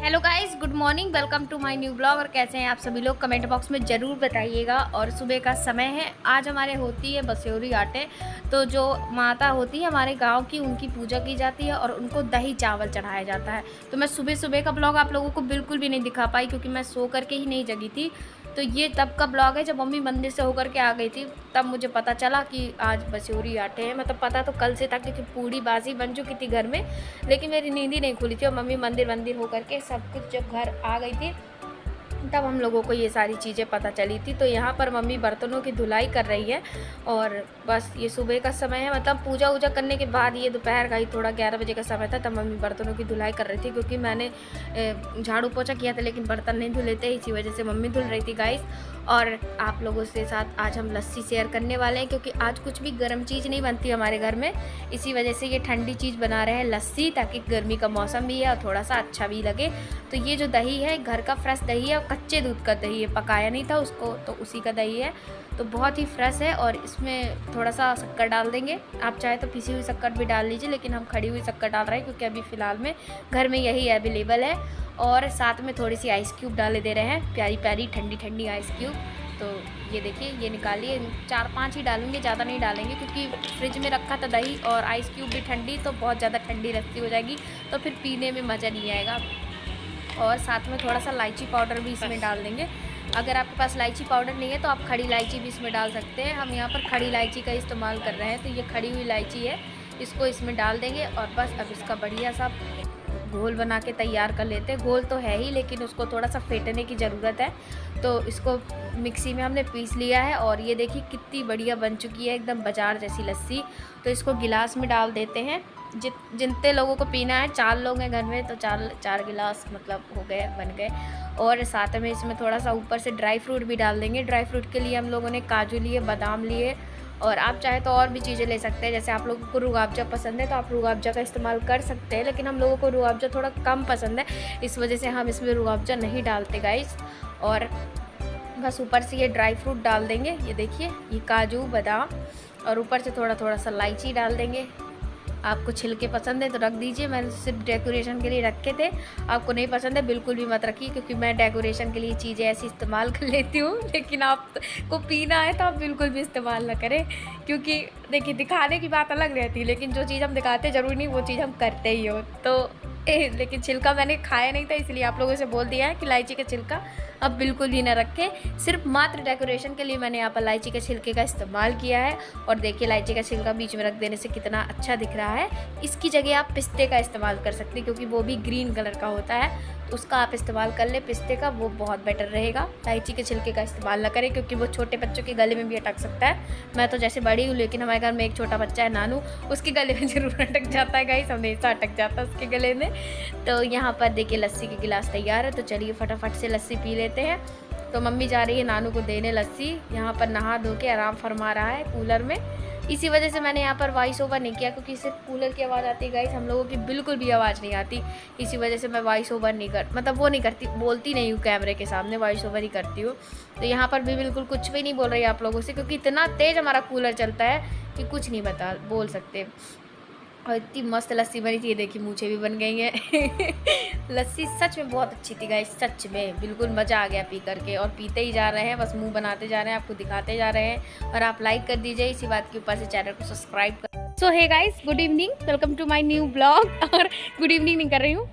Hello guys, good morning. Welcome to my new blog. और कैसे हैं आप सभी लोग, कमेंट बॉक्स में ज़रूर बताइएगा। और सुबह का समय है, आज हमारे होती है बस्योरी आटे। तो जो माता होती है हमारे गांव की, उनकी पूजा की जाती है और उनको दही चावल चढ़ाया जाता है। तो मैं सुबह सुबह का ब्लॉग आप लोगों को बिल्कुल भी नहीं दिखा पाई, क्योंकि मैं सो करके ही नहीं जगी थी। तो ये तब का ब्लॉग है जब मम्मी मंदिर से होकर के आ गई थी, तब मुझे पता चला कि आज बस्योरी आटे हैं। मतलब पता तो कल से था, क्योंकि पूड़ी बाजी बन चुकी थी घर में, लेकिन मेरी नींद ही नहीं खुली थी। और मम्मी मंदिर मंदिर होकर के सब कुछ जब घर आ गई थी, तब हम लोगों को ये सारी चीज़ें पता चली थी। तो यहाँ पर मम्मी बर्तनों की धुलाई कर रही है। और बस ये सुबह का समय है, मतलब पूजा वूजा करने के बाद ये दोपहर का ही थोड़ा 11 बजे का समय था, तब मम्मी बर्तनों की धुलाई कर रही थी। क्योंकि मैंने झाड़ू पोछा किया था, लेकिन बर्तन नहीं धुले थे, इसी वजह से मम्मी धुल रही थी गाइस। और आप लोगों से साथ आज हम लस्सी शेयर करने वाले हैं, क्योंकि आज कुछ भी गर्म चीज़ नहीं बनती हमारे घर में। इसी वजह से ये ठंडी चीज़ बना रहे हैं, लस्सी, ताकि गर्मी का मौसम भी है और थोड़ा सा अच्छा भी लगे। तो ये जो दही है घर का फ्रेश दही है, और कच्चे दूध का दही है, पकाया नहीं था उसको, तो उसी का दही है। तो बहुत ही फ्रेश है। और इसमें थोड़ा सा शक्कर डाल देंगे, आप चाहे तो पिसी हुई शक्कर भी डाल लीजिए, लेकिन हम खड़ी हुई शक्कर डाल रहे हैं, क्योंकि अभी फ़िलहाल में घर में यही अवेलेबल है। और साथ में थोड़ी सी आइस क्यूब डाले दे रहे हैं, प्यारी प्यारी ठंडी ठंडी आइस क्यूब। तो ये देखिए, ये निकालिए, 4-5 ही डालेंगे, ज़्यादा नहीं डालेंगे, क्योंकि फ्रिज में रखा था दही और आइस क्यूब भी ठंडी, तो बहुत ज़्यादा ठंडी लस्सी हो जाएगी, तो फिर पीने में मज़ा नहीं आएगा। और साथ में थोड़ा सा इलायची पाउडर भी इसमें डाल देंगे। अगर आपके पास इलायची पाउडर नहीं है तो आप खड़ी इलायची भी इसमें डाल सकते हैं। हम यहाँ पर खड़ी इलायची का इस्तेमाल कर रहे हैं, तो ये खड़ी हुई इलायची है, इसको इसमें डाल देंगे। और बस अब इसका बढ़िया सा घोल बना के तैयार कर लेते हैं। घोल तो है ही, लेकिन उसको थोड़ा सा फेंटने की ज़रूरत है। तो इसको मिक्सी में हमने पीस लिया है, और ये देखिए कितनी बढ़िया बन चुकी है, एकदम बाजार जैसी लस्सी। तो इसको गिलास में डाल देते हैं। जितने लोगों को पीना है, 4 लोग हैं घर में, तो 4 गिलास मतलब हो गए, बन गए। और साथ में इसमें थोड़ा सा ऊपर से ड्राई फ्रूट भी डाल देंगे। ड्राई फ्रूट के लिए हम लोगों ने काजू लिए, बादाम लिए, और आप चाहे तो और भी चीज़ें ले सकते हैं। जैसे आप लोगों को रूह-अफ़ज़ा पसंद है तो आप रूह-अफ़ज़ा का इस्तेमाल कर सकते हैं, लेकिन हम लोगों को रूह-अफ़ज़ा थोड़ा कम पसंद है, इस वजह से हम इसमें रूह-अफ़ज़ा नहीं डालते गाइस। और बस ऊपर से ये ड्राई फ्रूट डाल देंगे, ये देखिए, ये काजू बादाम, और ऊपर से थोड़ा थोड़ा सा इलायची डाल देंगे। आपको छिलके पसंद है तो रख दीजिए, मैंने सिर्फ डेकोरेशन के लिए रखे थे। आपको नहीं पसंद है बिल्कुल भी मत रखिए, क्योंकि मैं डेकोरेशन के लिए चीज़ें ऐसी इस्तेमाल कर लेती हूँ। लेकिन आपको पीना है तो आप बिल्कुल भी इस्तेमाल ना करें, क्योंकि देखिए दिखाने की बात अलग रहती है, लेकिन जो चीज़ हम दिखाते हैं ज़रूरी नहीं वो चीज़ हम करते ही हो। तो लेकिन छिलका मैंने खाया नहीं था, इसलिए आप लोगों से बोल दिया है कि इलायची का छिलका अब बिल्कुल भी ना रखें। सिर्फ मात्र डेकोरेशन के लिए मैंने यहाँ पर इलायची के छिलके का इस्तेमाल किया है। और देखिए, इलायची का छिलका बीच में रख देने से कितना अच्छा दिख रहा है। इसकी जगह आप पिस्ते का इस्तेमाल कर सकते हैं, क्योंकि वो भी ग्रीन कलर का होता है, तो उसका आप इस्तेमाल कर ले पिस्ते का, वो बहुत बेटर रहेगा। इलायची के छिलके का इस्तेमाल ना करें, क्योंकि वो छोटे बच्चों के गले में भी अटक सकता है। मैं तो जैसे बड़ी हूँ, लेकिन हमारे घर में एक छोटा बच्चा है नानू, उसके गले में ज़रूर अटक जाता है गाइस, हमेशा अटक जाता है उसके गले में। तो यहाँ पर देखिए लस्सी के गिलास तैयार है, तो चलिए फटाफट से लस्सी पी लेते हैं। तो मम्मी जा रही है नानू को देने लस्सी। यहाँ पर नहा धो के आराम फरमा रहा है कूलर में। इसी वजह से मैंने यहाँ पर वॉइस ओवर नहीं किया, क्योंकि सिर्फ कूलर की आवाज़ आती है गाइस, हम लोगों की बिल्कुल भी आवाज़ नहीं आती। इसी वजह से मैं वॉइस ओवर नहीं मतलब वो नहीं करती, बोलती नहीं हूँ कैमरे के सामने, वॉइस ओवर ही करती हूँ। तो यहाँ पर भी बिल्कुल कुछ भी नहीं बोल रही आप लोगों से, क्योंकि इतना तेज़ हमारा कूलर चलता है कि कुछ नहीं बोल सकते। और इतनी मस्त लस्सी बनी थी, ये देखिए मूछें भी बन गई हैं। लस्सी सच में बहुत अच्छी थी गाइस, सच में बिल्कुल मज़ा आ गया पी करके। और पीते ही जा रहे हैं, बस मुंह बनाते जा रहे हैं, आपको दिखाते जा रहे हैं। और आप लाइक कर दीजिए, इसी बात के ऊपर से चैनल को सब्सक्राइब कर। So hey guys, good evening, welcome to my new blog. और गुड इवनिंग नहीं कर रही हूँ,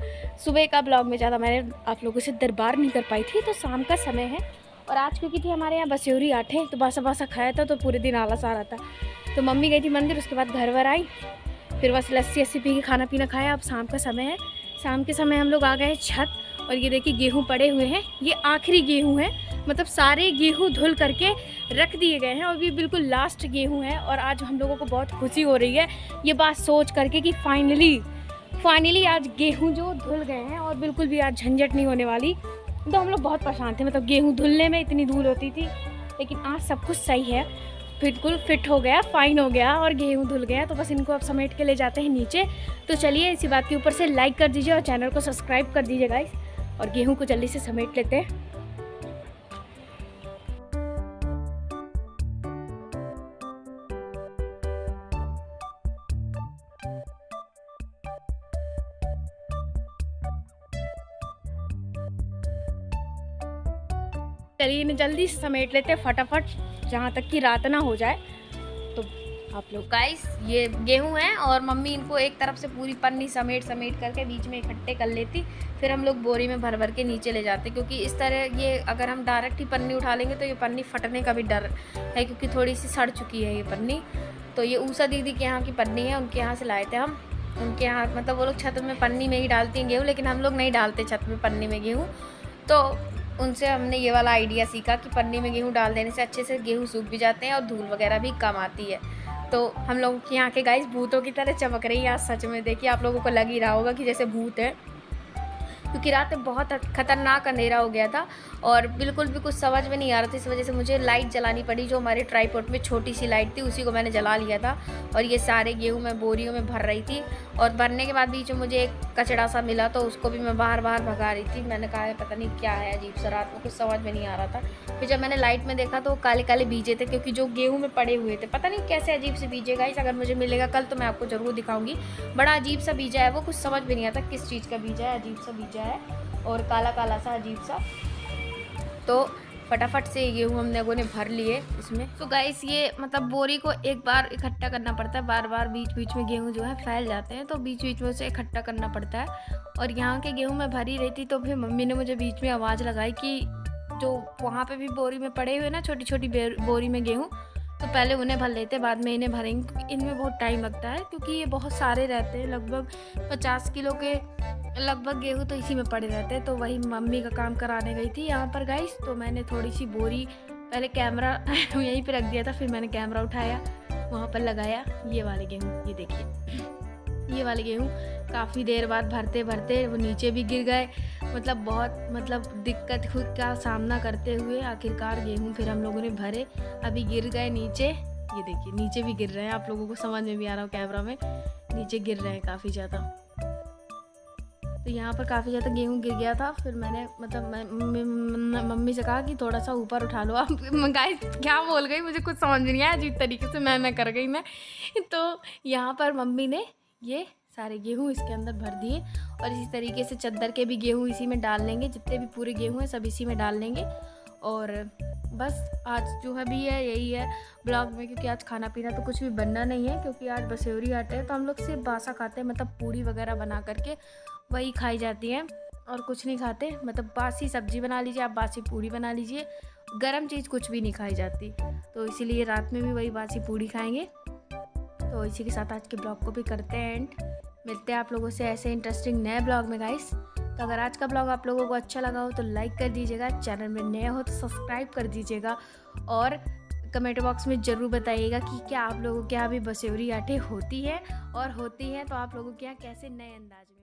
सुबह का ब्लॉग में ज़्यादा मैंने आप लोगों से दरबार नहीं कर पाई थी, तो शाम का समय है। और आज क्योंकि थी हमारे यहाँ बस्योरी आटे, तो बासा बासा खाया था, तो पूरे दिन आलस आ रहा था। तो मम्मी गई थी मंदिर, उसके बाद घर वर आई, फिर बस लस्सी अस्सी पी के खाना पीना खाया। अब शाम का समय है, शाम के समय हम लोग आ गए छत। और ये देखिए गेहूँ पड़े हुए हैं, ये आखिरी गेहूँ है, मतलब सारे गेहूँ धुल करके रख दिए गए हैं, और ये बिल्कुल लास्ट गेहूँ है। और आज हम लोगों को बहुत खुशी हो रही है ये बात सोच करके कि फाइनली आज गेहूँ जो धुल गए हैं, और बिल्कुल भी आज झंझट नहीं होने वाली। तो हम लोग बहुत परेशान थे, मतलब गेहूँ धुलने में इतनी धूल होती थी, लेकिन आज सब कुछ सही है, बिल्कुल फिट हो गया, फाइन हो गया, और गेहूँ धुल गया। तो बस इनको अब समेट के ले जाते हैं नीचे। तो चलिए, इसी बात के ऊपर से लाइक कर दीजिए और चैनल को सब्सक्राइब कर दीजिए गाइस, और गेहूँ को जल्दी से समेट लेते हैं। चलिए इन्हें जल्दी से समेट लेते हैं फटाफट, जहाँ तक कि रात ना हो जाए। तो आप लोग गाइस, ये गेहूं है और मम्मी इनको एक तरफ से पूरी पन्नी समेट समेट करके बीच में इकट्ठे कर लेती, फिर हम लोग बोरी में भर भर के नीचे ले जाते, क्योंकि इस तरह ये अगर हम डायरेक्ट ही पन्नी उठा लेंगे तो ये पन्नी फटने का भी डर है, क्योंकि थोड़ी सी सड़ चुकी है ये पन्नी। तो ये ऊषा दीदी के यहाँ की पन्नी है, उनके यहाँ से लाए थे हम। उनके यहाँ मतलब वो लोग छत में पन्नी में ही डालती हैं गेहूँ, लेकिन हम लोग नहीं डालते छत में पन्नी में गेहूँ। तो उनसे हमने ये वाला आइडिया सीखा कि पन्नी में गेहूँ डाल देने से अच्छे से गेहूँ सूख भी जाते हैं और धूल वगैरह भी कम आती है। तो हम लोगों की यहाँ के गाइस भूतों की तरह चमक रही है आज सच में। देखिए आप लोगों को लग ही रहा होगा कि जैसे भूत है, क्योंकि रात में बहुत खतरनाक अंधेरा हो गया था और बिल्कुल भी कुछ समझ में नहीं आ रहा था। इस वजह से मुझे लाइट जलानी पड़ी, जो हमारे ट्राईपॉड में छोटी सी लाइट थी उसी को मैंने जला लिया था। और ये सारे गेहूँ मैं बोरियों में भर रही थी, और भरने के बाद बीच में मुझे एक कचड़ा सा मिला तो उसको भी मैं बाहर बाहर भगा रही थी। मैंने कहा पता नहीं क्या है, अजीब सा, रात में कुछ समझ में नहीं आ रहा था। फिर जब मैंने लाइट में देखा तो काले काले बीजे थे, क्योंकि जो गेहूँ में पड़े हुए थे, पता नहीं कैसे अजीब से बीजे। गाइस अगर मुझे मिलेगा कल तो मैं आपको ज़रूर दिखाऊंगी। बड़ा अजीब सा बीजा है वो, कुछ समझ में नहीं आता किस चीज़ का बीजा है, अजीब सा बीजा है और काला काला सा अजीब सा। तो फटाफट से गेहूँ हम लोगों ने भर लिए इसमें। तो गाइस ये मतलब बोरी को एक बार इकट्ठा करना पड़ता है, बार बार बीच बीच में गेहूँ जो है फैल जाते हैं, तो बीच बीच में से इकट्ठा करना पड़ता है। और यहाँ के गेहूँ मैं भरी रही थी तो फिर मम्मी ने मुझे बीच में आवाज़ लगाई कि जो वहाँ पे भी बोरी में पड़े हुए ना छोटी छोटी बोरी में गेहूँ, तो पहले उन्हें भर लेते, बाद में इन्हें भरेंगे, क्योंकि इनमें बहुत टाइम लगता है, क्योंकि ये बहुत सारे रहते हैं, लगभग 50 किलो के लगभग गेहूँ तो इसी में पड़े रहते हैं। तो वही मम्मी का काम कराने गई थी यहाँ पर गाइस। तो मैंने थोड़ी सी बोरी, पहले कैमरा यहीं पे रख दिया था, फिर मैंने कैमरा उठाया वहाँ पर लगाया। ये वाले गेहूँ, ये देखिए ये वाले गेहूँ काफ़ी देर बाद भरते भरते वो नीचे भी गिर गए। मतलब बहुत दिक्कत का सामना करते हुए आखिरकार गेहूँ फिर हम लोगों ने भरे, अभी गिर गए नीचे। ये देखिए नीचे भी गिर रहे हैं, आप लोगों को समझ में भी आ रहा हो कैमरा में, नीचे गिर रहे हैं काफ़ी ज़्यादा। तो यहाँ पर काफ़ी ज़्यादा गेहूँ गिर गया था। फिर मैंने मतलब मम्मी से कहा कि थोड़ा सा ऊपर उठा लो। आप गाइस क्या बोल गई मुझे कुछ समझ नहीं आया, अजीब तरीके से मैं कर गई मैं। तो यहाँ पर मम्मी ने ये सारे गेहूँ इसके अंदर भर दिए, और इसी तरीके से चद्दर के भी गेहूँ इसी में डाल लेंगे, जितने भी पूरे गेहूँ हैं सब इसी में डाल लेंगे। और बस आज जो है भी है यही है ब्लॉग में, क्योंकि आज खाना पीना तो कुछ भी बनना नहीं है, क्योंकि आज बसेवरी आटे है तो हम लोग सिर्फ बासा खाते हैं, मतलब पूड़ी वगैरह बना करके वही खाई जाती है और कुछ नहीं खाते। मतलब बासी सब्जी बना लीजिए आप, बासी पूड़ी बना लीजिए, गरम चीज़ कुछ भी नहीं खाई जाती। तो इसीलिए रात में भी वही बासी पूड़ी खाएंगे। तो इसी के साथ आज के ब्लॉग को भी करते हैं एंड, मिलते हैं आप लोगों से ऐसे इंटरेस्टिंग नए ब्लॉग में गाइस। तो अगर आज का ब्लॉग आप लोगों को अच्छा लगा हो तो लाइक कर दीजिएगा, चैनल में नए हो तो सब्सक्राइब कर दीजिएगा, और कमेंट बॉक्स में ज़रूर बताइएगा कि क्या आप लोगों के यहाँ भी बसेवरी आटे होती है, और होती है तो आप लोगों के यहाँ कैसे नए अंदाज में।